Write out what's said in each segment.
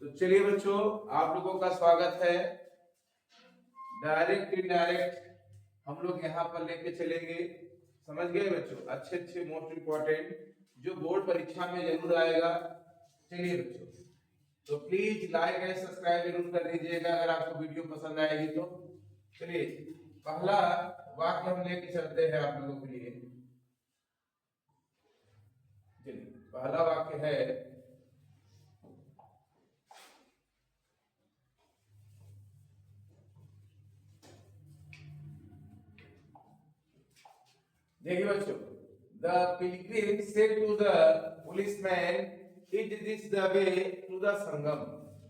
तो चलिए बच्चों, आप लोगों का स्वागत है। डायरेक्ट इनडायरेक्ट हम लोग यहाँ पर लेके चलेंगे। समझ गए बच्चों? अच्छे अच्छे मोस्ट इम्पोर्टेंट जो बोर्ड परीक्षा में जरूर आएगा। चलिए बच्चों, तो प्लीज लाइक एंड सब्सक्राइब जरूर कर दीजिएगा अगर आपको वीडियो पसंद आएगी तो। चलिए, पहला वाक्य हम लेके चलते हैं आप लोगों के लिए। चलिए, पहला वाक्य है, देखिए बच्चों, the pilgrim said to the policeman, is this the way to the Sangam.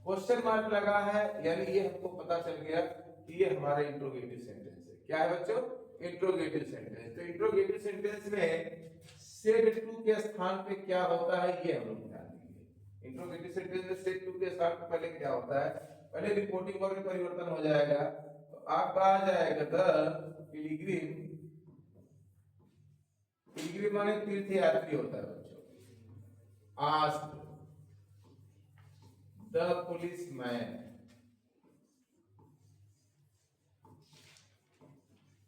Question mark लगा है, यानी ये हमको पता चल गया कि ये हमारा इंट्रोगेटिव सेंटेंस है। क्या है बच्चों? Interrogative sentence. तो इंट्रोगेटिव सेंटेंस में सेड टू के स्थान पे क्या होता है ये हम लोग ध्यान देंगे। इंट्रोगेटिव सेंटेंस में सेड टू के स्थान पे पहले क्या होता है? पहले रिपोर्टिंग वर्ब में परिवर्तन हो जाएगा, तो आपका आ जाएगा द पिलग्रिम। पिलग्रिम माने तीर्थ यात्री होता है बच्चों। Asked the policeman,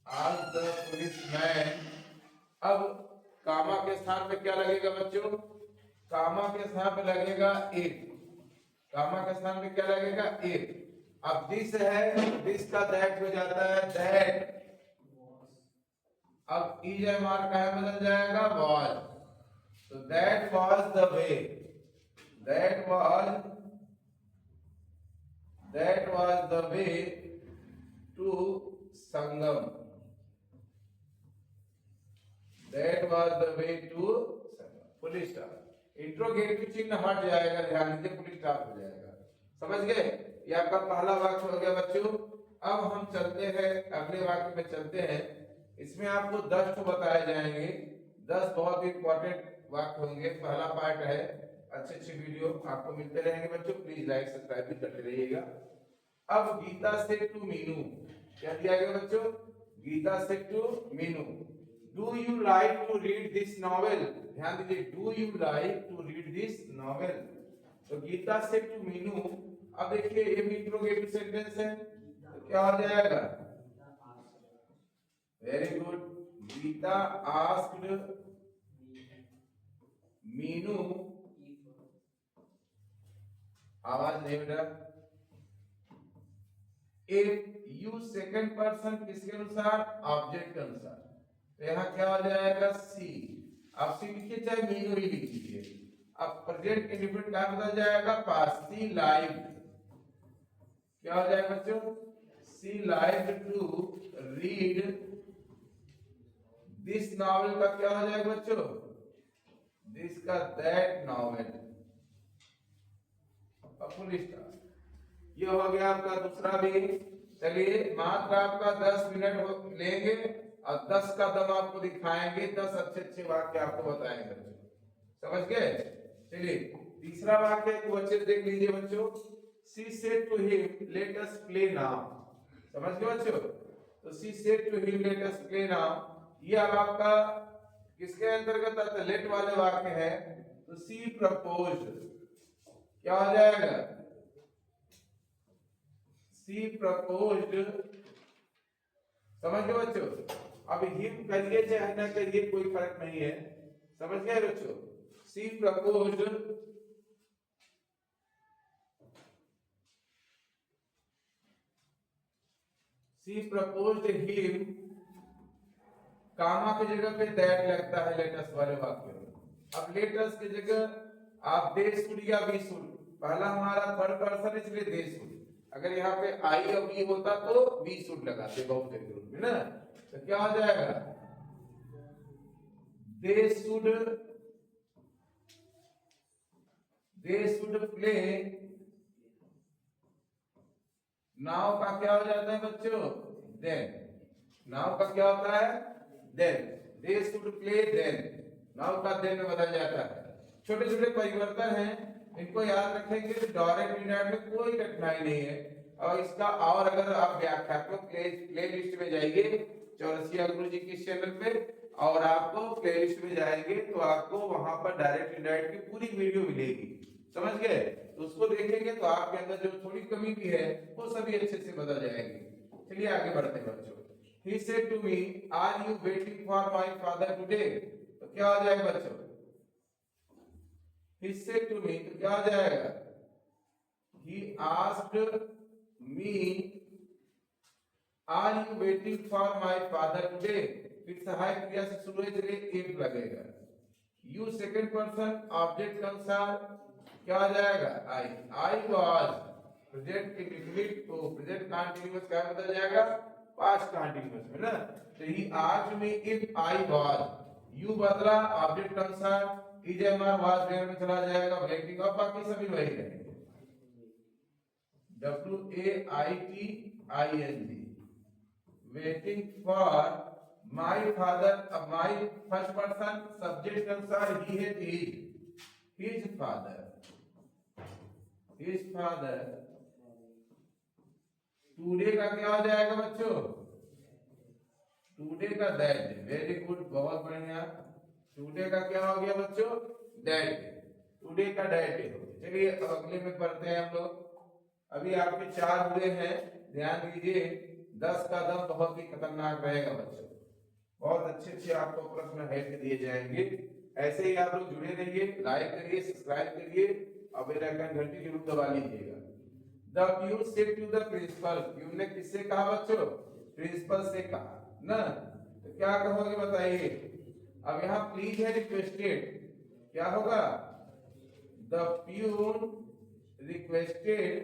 asked the policeman. अब कामा के स्थान पे क्या लगेगा बच्चों? कामा के स्थान पे लगेगा इफ। कामा के स्थान पे क्या लगेगा? इफ। अब दिस है, दिस का दैट हो जाता है दैट। अब इज मार का है बदल जाएगा वाज। तो that was the way, that was the way to Sangam, that was the way to Sangam. Police stop. Interrogative चिन्ह हट जाएगा, ध्यान दीजिए, पुलिस स्टॉप हो जाएगा। समझ गए? ये आपका पहला वाक्य हो गया बच्चों। अब हम चलते हैं अगले वाक्य में चलते हैं। इसमें आपको 10 तो बताए जाएंगे, 10 बहुत इंपॉर्टेंट वाक्य होंगे। पहला पार्ट है, अच्छे अच्छे वीडियो आपको मिलते रहेंगे बच्चों। प्लीज लाइक सब्सक्राइब भी करते रहिएगा। अब गीता से टू मीनू, क्या दिया गया बच्चों? Gita says to Meenu, do you like to read this novel. ध्यान दीजिए, do you like to read this novel. तो गीता से टू मीनू। अब देखिए, ये भी इंट्रोगेटिव सेंटेंस है, तो क्या हो जाएगा? Very good. Gita asked Meenu, आवाज नहीं बेटा। इफ यू सेकंड पर्सन किसके अनुसार? ऑब्जेक्ट के अनुसार। तो यहाँ क्या हो जाएगा? सी। आप सी लिखिए चाहे मीनू ही लिखिए। अब प्रेजेंट इंडिफिनिट क्या बदल जाएगा? पास्ट। सी लाइव, क्या हो जाएगा बच्चों? See live to read this novel का क्या हो जाएगा बच्चों? दिस का दैट नॉवेल। Full stop. ये हो गया आपका दूसरा भी। चलिए, मात्र आपका 10 मिनट लेंगे और 10 का दम आपको दिखाएंगे, 10 अच्छे अच्छे वाक्य आपको बताएंगे बच्चों। समझ गए? चलिए, तीसरा वाक्य को अच्छे से देख लीजिए बच्चों। She said to him let us play now. समझ गए बच्चों? तो she said to him let us play now, ये अब आपका किसके अंतर्गत आता है? लेट वाले वाक्य है। तो सी प्रपोज्ड, क्या हो जाएगा? सी प्रपोज्ड। समझ गए बच्चों? अब हिम करिए चाहे ना करिए कोई फर्क नहीं है। समझ गए बच्चों? सी प्रपोज्ड, सी प्रपोज्ड हिम। कामा की जगह पे दैट लगता है लेटस वाले वाक्य में। अब लेटस की जगह आप दे शुड या वी शुड, पहला हमारा थर्ड पर्सन इसलिए दे शुड। अगर यहाँ पे आई और वी होता तो वी शुड लगाते बहुत के ग्रुप में ना। तो क्या हो जाएगा? दे शुड प्ले नाउ का क्या हो जाता है बच्चों? देन। नाउ का क्या होता है? Then. They should play then, now का देन में बदल जाता है। छोटे छोटे परिवर्तन हैं, इनको याद रखेंगे तो डायरेक्ट इनडायरेक्ट में कोई कठिनाई नहीं है। और इसका और अगर आप व्याख्यात्मक प्ले लिस्ट में जाइए चौरसिया गुरु जी के चैनल पे, और आपको प्ले लिस्ट में जाएंगे तो आपको वहां पर डायरेक्ट इनडायरेक्ट की पूरी वीडियो मिलेगी। समझ गए? तो उसको देखेंगे तो आपके अंदर जो थोड़ी कमी भी है वो सभी अच्छे से बदल जाएंगी। चलिए आगे बढ़ते हैं बच्चों। He said to me, "Are you waiting for my father today?" तो क्या हो जाएगा बच्चों? He said to me तो क्या हो जाएगा? He asked me, "Are you waiting for my father today?" फिर सहायक क्रिया से शुरू है, चलिए if लगेगा। You second person object कंसार क्या हो जाएगा? I was प्रेजेंट इंडेफिनिट को प्रेजेंट कंटीन्यूअस क्या बदल जाएगा? पास्ट कंटीन्यूअस में ना। तो he asked me if I was, you बदला ऑब्जेक्ट कंसार, is am are was were में चला जाएगा, वेटिंग और बाकी सभी वही रहेंगे। WAITING waiting for my father. अब माय फर्स्ट पर्सन सब्जेक्ट कंसार ही है, his father, his father. Today का क्या हो जाएगा बच्चों? टुडे का दैट। वेरी गुड, बहुत बढ़िया। टुडे का क्या हो गया बच्चों? दैट। टुडे का दैट हो गया। चलिए अब अगले में पढ़ते हैं हम लोग। अभी आपके 4 हुए हैं, ध्यान दीजिए। 10 का दम बहुत ही खतरनाक रहेगा बच्चों। बहुत अच्छे अच्छे आपको प्रश्न हेल्प दिए जाएंगे। ऐसे ही आप लोग जुड़े रहिए, लाइक करिए, सब्सक्राइब करिए और बेल आइकन घंटी जरूर दबा लीजिएगा। The pupil said to the principal, peon ने किससे कहा बच्चों? प्रिंसिपल से कहा ना। तो क्या कहोगे बताइए? अब यहाँ प्लीज है रिक्वेस्टेड, क्या होगा? The pupil requested,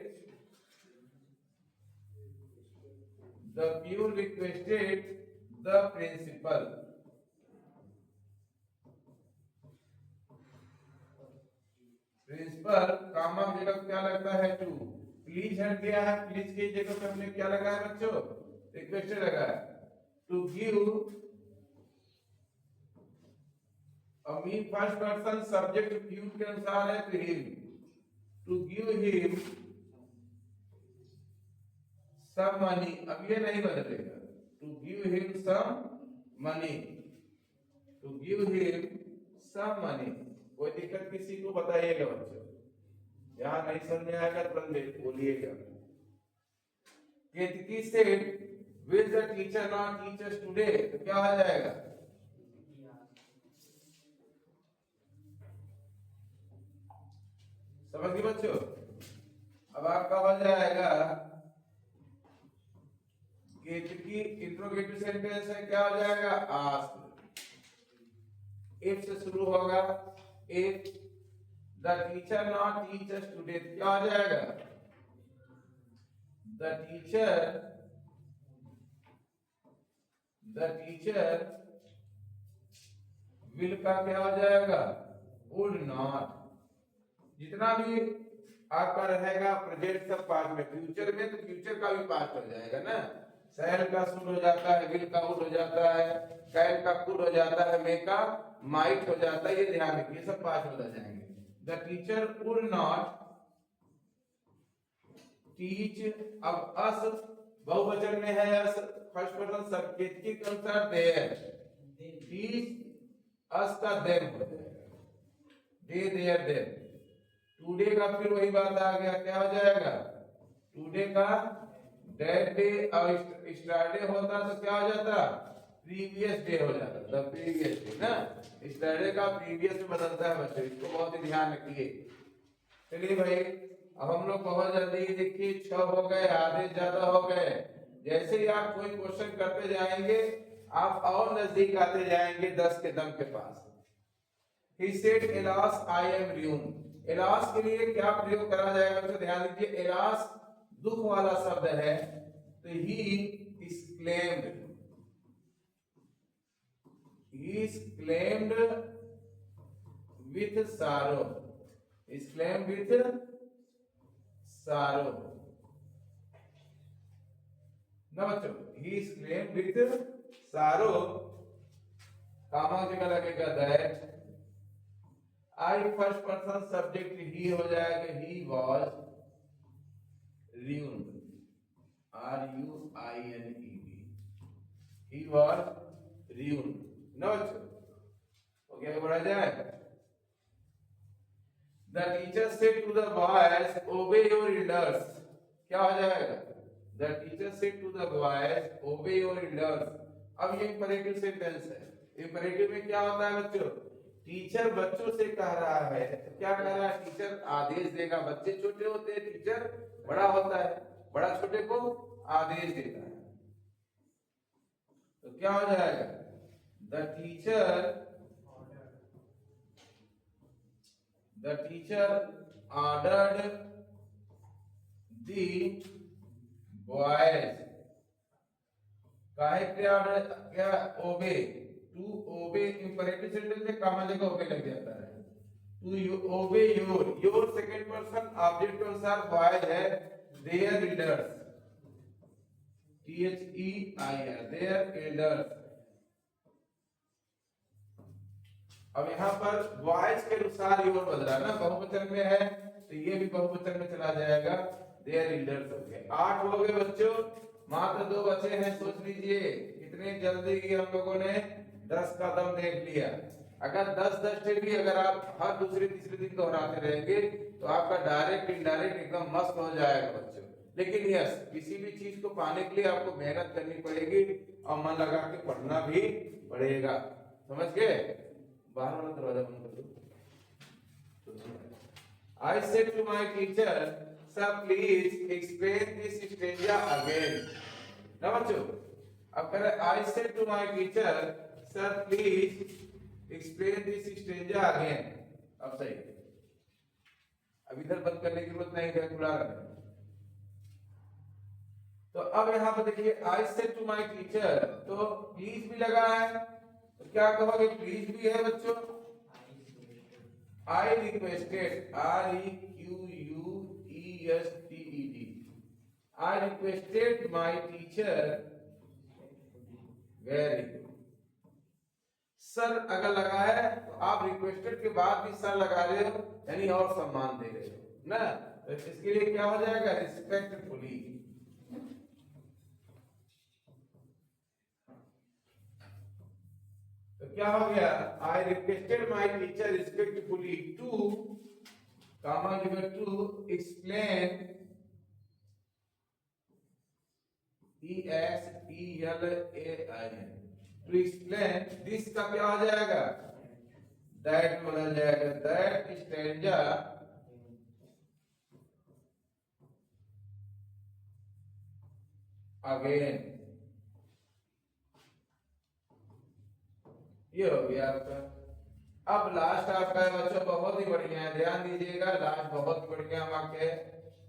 the pupil requested the principal, principal comma की जगह क्या लगता है? टू। प्लीज हट गया है, प्लीज की जगह पे हमने क्या लगाया बच्चों? रिक्वेस्ट लगाया। टू गिव अमीन फर्स्ट पर्सन सब्जेक्ट प्यून के अनुसार है तो him. To give him some money, अब ये नहीं बदलेगा। To give him some money, to give him some money. कोई दिक्कत किसी को बताइएगा बच्चों, यहाँ नहीं समझ में आएगा तुरंत बोलिएगा। केतकी से will the teacher not teach us today, तो क्या हो जाएगा? समझ गए बच्चों? अब आपका हो जाएगा केतकी इंट्रोगेटिव सेंटेंस है, क्या हो जाएगा? आस्क। इफ से शुरू होगा, if the teacher not teach us today, क्या हो जाएगा? द टीचर विल का क्या हो जाएगा? Would not. जितना भी आपका रहेगा प्रेजेंट सब पास्ट में, फ्यूचर में तो फ्यूचर का भी पास्ट हो जाएगा ना। शैल का शुड हो जाता है, विल का वुड हो जाता है, कैल का कुड हो जाता है, मे का माइट हो जाता है। ये ध्यान रखिए, सब पास्ट हो जाएंगे। The teacher would not teach. अब अस बहुवचन में है, अस फर्स्ट पर्सन संकेत के अनुसार देयर। टीच अस का देम हो जाएगा, दे देयर देम। टुडे का फिर वही बात आ गया, क्या हो जाएगा? टुडे का दैट डे, और स्टारडे होता तो क्या हो जाता? प्रीवियस डे हो जाता, द प्रीवियस डे ना। स्टारडे का प्रीवियस में बदलता है बच्चों, इसको बहुत ही ध्यान रखिए। चलिए भाई, अब हम लोग बहुत जल्दी देखिए 6 हो गए, आधे ज्यादा हो गए। जैसे ही आप कोई क्वेश्चन करते जाएंगे आप और नजदीक आते जाएंगे 10 के दम के पास। He said, "Alas, I am ruined." Alas के लिए क्या प्रयोग करा जाएगा तो ध्यान दीजिए। एलास दुख वाला शब्द है, तो he is claimed, he is claimed with sorrow, is claimed with sorrow ना बच्चों। he is claimed with sorrow, कामा जगह लगेगा that। I first person subject ही हो जाएगा, he was ruined, RUINED, he was ruined। No हो गया, बढ़ा जाए। The teacher said to the boys obey your elders, क्या हो जाएगा? The teacher said to the boys obey your elders. अब ये इंपरेटिव सेंटेंस है। इंपरेटिव में क्या होता है बच्चों? टीचर बच्चों से कह रहा है, तो क्या कह रहा है? टीचर आदेश देगा। बच्चे छोटे होते हैं, टीचर बड़ा होता है, बड़ा छोटे को आदेश देता है। तो क्या हो जाएगा? The teacher ordered the boys, काहे के ऑर्डर? क्या? ओबे, टू ओबे। इंपरेटिव सेंटेंस में कॉमा जगह ओबे लग जाता है। To obey your second person object के अनुसार बॉयज है their readers, THEIR, their elders. अब यहाँ पर बॉयज के अनुसार योर बदला ना, बहुवचन में है तो ये भी बहुवचन में चला जाएगा, देयर एल्डर्स हो गए। 8 हो गए बच्चों, मात्र 2 बचे हैं। सोच लीजिए कितने जल्दी हम लोगों ने 10 का दम देख लिया। अगर 10 भी अगर आप हर दूसरे तीसरे दिन दोहराते रहेंगे तो आपका डायरेक्ट इनडायरेक्ट एकदम मस्त हो जाएगा बच्चों। लेकिन यस, किसी भी चीज को पाने के लिए आपको मेहनत करनी पड़ेगी और मन लगा के पढ़ना भी पड़ेगा। समझ गए? बाहर वाला दरवाजा बंद कर दो। I said to my teacher, sir please explain this stanza again। ना बच्चों, अब कह रहे I said to my teacher, sir please explain this stanza again। अब सही, अब इधर बंद करने की जरूरत नहीं, रेगुलर है। तो अब यहाँ पर देखिए I said to my teacher, तो प्लीज भी लगा है, तो क्या कहोगे? प्लीज भी है बच्चों। I requested, REQUESTED, I requested my teacher, very good। Sir अगर लगा है तो आप रिक्वेस्टेड के बाद भी सर लगा रहे हो, यानी और सम्मान दे रहे हो ना, तो इसके लिए क्या हो जाएगा? रिस्पेक्टफुली। तो क्या हो गया? I requested my teacher respectfully to, comma given to explain, EXPLAIN, to explain this का क्या हो जाएगा? That बदल जाएगा, that stanza again। ये हो गया आपका। अब लास्ट आपका है बच्चों, बहुत ही बढ़िया है, ध्यान दीजिएगा, लास्ट बहुत बढ़िया वाक्य है।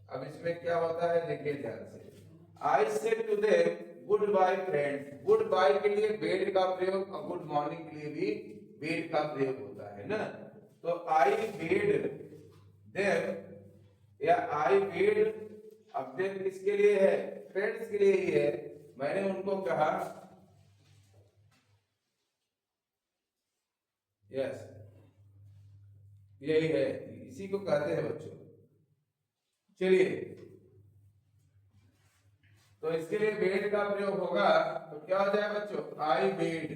अब इसमें क्या होता है देखिए ध्यान से। I said to them goodbye friends. Goodbye के लिए बेड का प्रयोग और गुड मॉर्निंग के लिए भी बेड का प्रयोग होता है ना। तो आई बेड देम या आई बेड, अब देम किसके लिए है? फ्रेंड्स के लिए ही है। मैंने उनको कहा, यस यही है, इसी को कहते हैं बच्चों। चलिए, तो इसके लिए बेड का प्रयोग होगा, तो क्या हो जाए बच्चों? आई bed,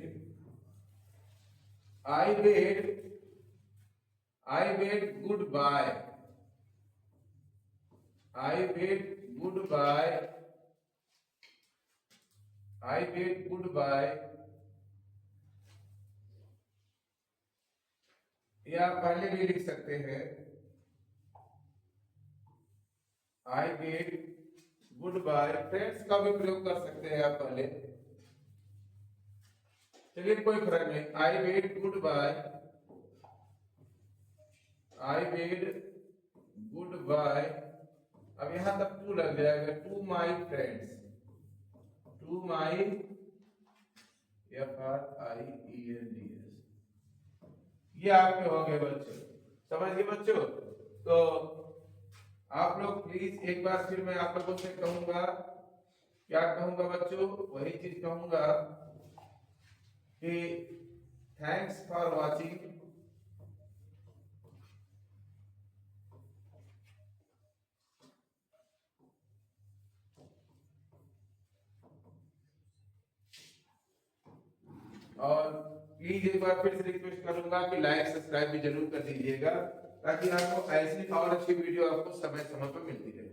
I bed, I bade goodbye, I bade goodbye, I bade good bye, या पहले भी लिख सकते हैं आई बेड गुड बाय। फ्रेंड्स का भी प्रयोग कर सकते हैं आप पहले, चलिए कोई फर्क नहीं। I bade goodbye, I bade goodbye. अब यहां तक टू लग जाएगा, to my friends, to my FRIENDS। ये आपके हो गए बच्चों, समझ गए बच्चों? तो आप लोग प्लीज एक बार फिर मैं आप लोगों से कहूंगा, क्या कहूंगा बच्चों? वही चीज कहूंगा कि थैंक्स फॉर वाचिंग, और प्लीज एक बार फिर से रिक्वेस्ट करूंगा कि लाइक सब्सक्राइब भी जरूर कर दीजिएगा। ताकि आपको ऐसी और अच्छी वीडियो आपको समय समय पर मिलती रहे।